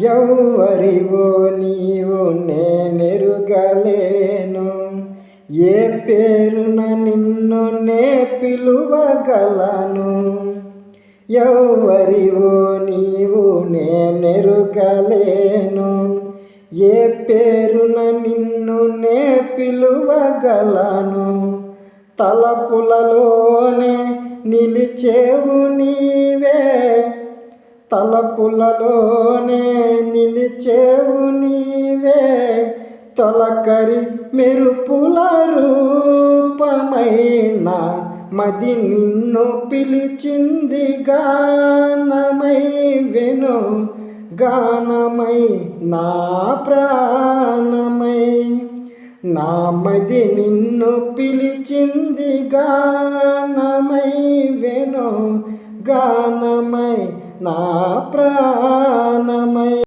ఎవరివో నీవు నేనెరుగలేను, ఏ పేరున నిన్ను నే పిలువగలను. ఎవరివో నీవు నేనెరుగలేను, ఏ పేరున నిన్ను నే పిలువగలను. తలపులలోనే నిలిచేవు నీవే, తలపులలోనే నిలిచేవు నీవే. తొలకరి మెరుపుల రూపమైన మది నిన్ను పిలిచింది గానమై వెను, గానమై నా ప్రాణమై. నా మది నిన్ను పిలిచింది గానమై వెను, గానమై నా ప్రాణమై.